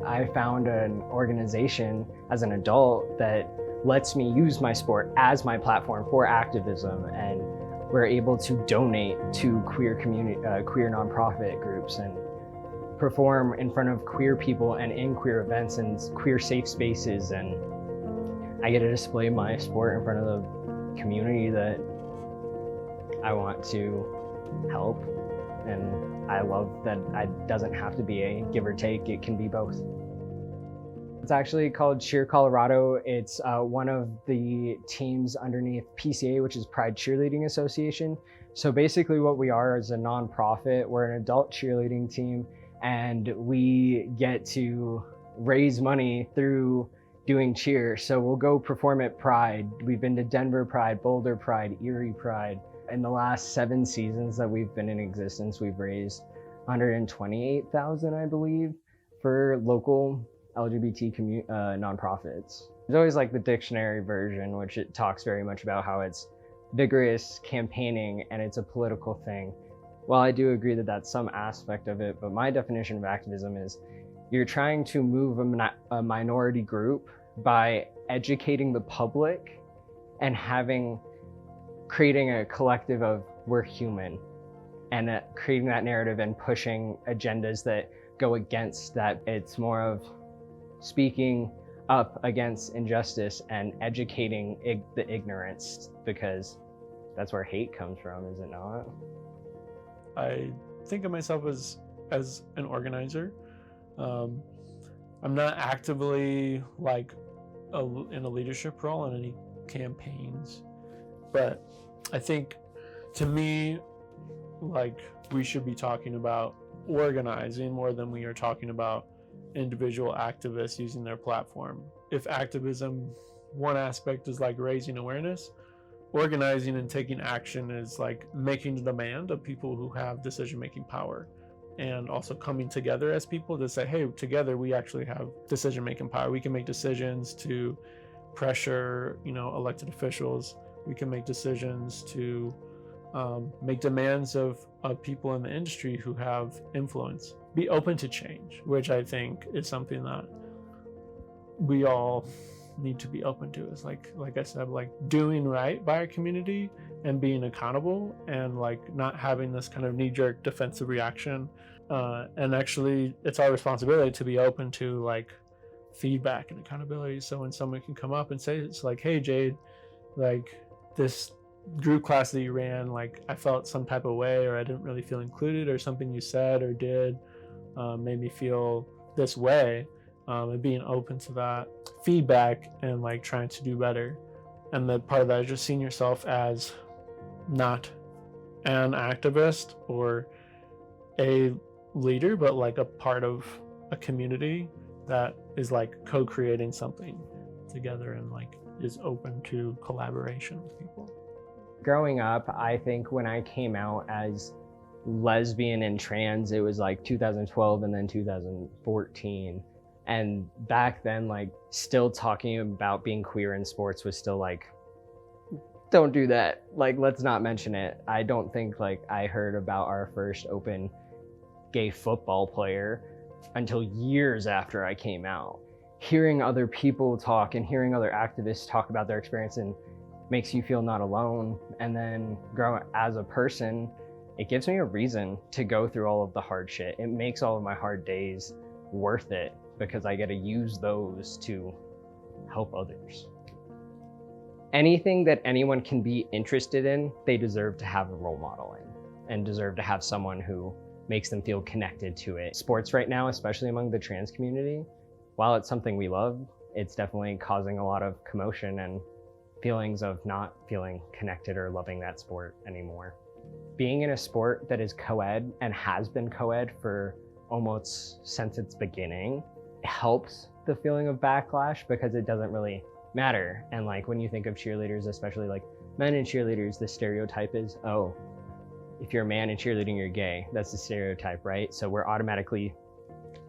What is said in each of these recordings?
I found an organization as an adult that lets me use my sport as my platform for activism, and we're able to donate to queer nonprofit groups and perform in front of queer people and in queer events and queer safe spaces, and I get to display my sport in front of the community that I want to help. And I love that it doesn't have to be a give or take, it can be both. It's actually called Cheer Colorado. It's one of the teams underneath PCA, which is Pride Cheerleading Association. So basically what we are is a nonprofit. We're an adult cheerleading team, and we get to raise money through doing cheer. So we'll go perform at Pride. We've been to Denver Pride, Boulder Pride, Erie Pride. In the last 7 seasons that we've been in existence, we've raised $128,000, I believe, for local LGBT nonprofits. There's always like the dictionary version, which it talks very much about how it's vigorous campaigning and it's a political thing. While I do agree that that's some aspect of it, but my definition of activism is you're trying to move a minority group by educating the public and creating a collective of we're human, and creating that narrative and pushing agendas that go against that. It's more of speaking up against injustice and educating the ignorance, because that's where hate comes from, is it not? I think of myself as an organizer. I'm not actively like in a leadership role in any campaigns, but I think to me, like, we should be talking about organizing more than we are talking about individual activists using their platform. If activism, one aspect is like raising awareness, organizing and taking action is like making the demand of people who have decision-making power, and also coming together as people to say, hey, together we actually have decision-making power. We can make decisions to pressure, elected officials. We can make decisions to make demands of people in the industry who have influence. Be open to change, which I think is something that we all need to be open to. Is like I said, like doing right by our community and being accountable, and like not having this kind of knee-jerk defensive reaction. And actually, it's our responsibility to be open to like feedback and accountability. So when someone can come up and say, it's like, hey Jade, like this group class that you ran, like I felt some type of way, or I didn't really feel included, or something you said or did made me feel this way, and being open to that feedback and like trying to do better. And that part of that is just seeing yourself as not an activist or a leader, but like a part of a community that is like co-creating something together and like is open to collaboration with people. Growing up, I think when I came out as lesbian and trans, it was like 2012 and then 2014. And back then, like still talking about being queer in sports was still like, don't do that. Like, let's not mention it. I don't think like I heard about our first open gay football player until years after I came out. Hearing other people talk and hearing other activists talk about their experience and makes you feel not alone. And then growing as a person, it gives me a reason to go through all of the hard shit. It makes all of my hard days worth it, because I get to use those to help others. Anything that anyone can be interested in, they deserve to have a role model in, and deserve to have someone who makes them feel connected to it. Sports right now, especially among the trans community, while it's something we love, it's definitely causing a lot of commotion and feelings of not feeling connected or loving that sport anymore. Being in a sport that is co-ed and has been co-ed for almost since its beginning helps the feeling of backlash, because it doesn't really matter. And like when you think of cheerleaders, especially like men in cheerleaders, the stereotype is, oh, if you're a man in cheerleading, you're gay. That's the stereotype, right? So we're automatically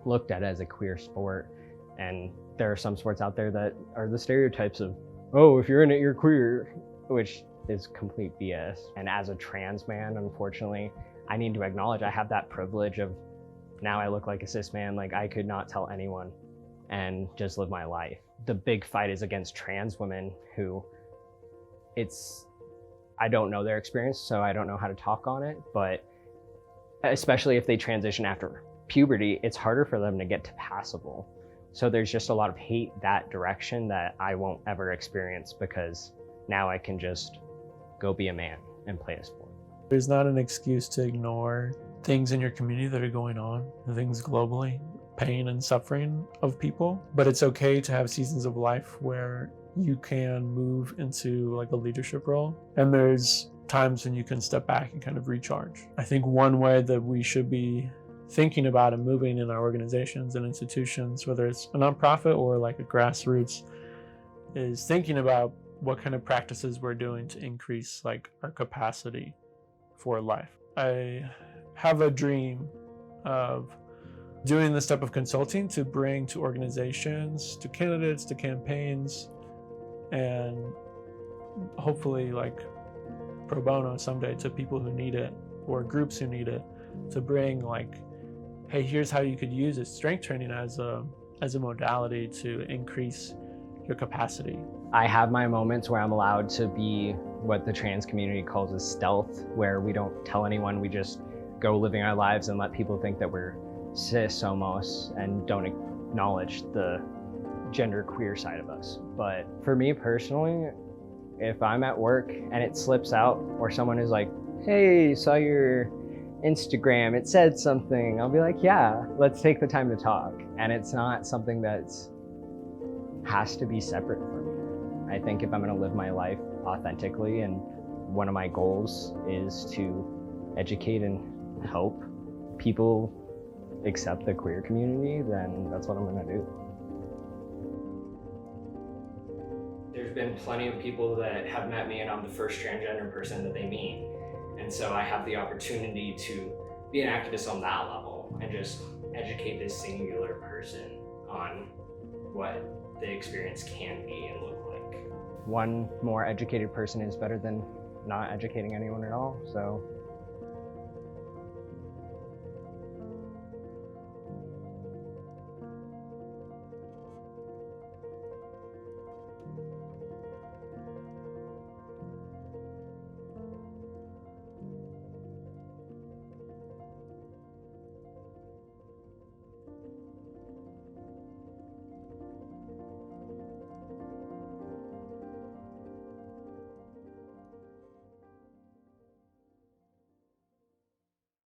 looked at as a queer sport. And there are some sports out there that are the stereotypes of, oh, if you're in it, you're queer, which is complete BS. And as a trans man, unfortunately, I need to acknowledge I have that privilege of, now I look like a cis man. Like I could not tell anyone and just live my life. The big fight is against trans women who I don't know their experience, so I don't know how to talk on it, but especially if they transition after puberty, it's harder for them to get to passable. So there's just a lot of hate that direction that I won't ever experience, because now I can just go be a man and play a sport. There's not an excuse to ignore things in your community that are going on, things globally, pain and suffering of people, but it's okay to have seasons of life where you can move into like a leadership role, and there's times when you can step back and kind of recharge. I think one way that we should be thinking about and moving in our organizations and institutions, whether it's a nonprofit or like a grassroots, is thinking about what kind of practices we're doing to increase like our capacity for life. I have a dream of doing this type of consulting to bring to organizations, to candidates, to campaigns, and hopefully like pro bono someday to people who need it or groups who need it, to bring like, hey, here's how you could use it, strength training as a modality to increase your capacity. I have my moments where I'm allowed to be what the trans community calls as stealth, where we don't tell anyone, we just go living our lives and let people think that we're cis almost, and don't acknowledge the gender queer side of us. But for me personally, if I'm at work and it slips out, or someone is like, hey, saw your Instagram, it said something, I'll be like, yeah, let's take the time to talk. And it's not something that has to be separate from me. I think if I'm going to live my life authentically, and one of my goals is to educate and help people accept the queer community, then that's what I'm going to do. There's been plenty of people that have met me and I'm the first transgender person that they meet. And so I have the opportunity to be an activist on that level and just educate this singular person on what the experience can be and look like. One more educated person is better than not educating anyone at all. So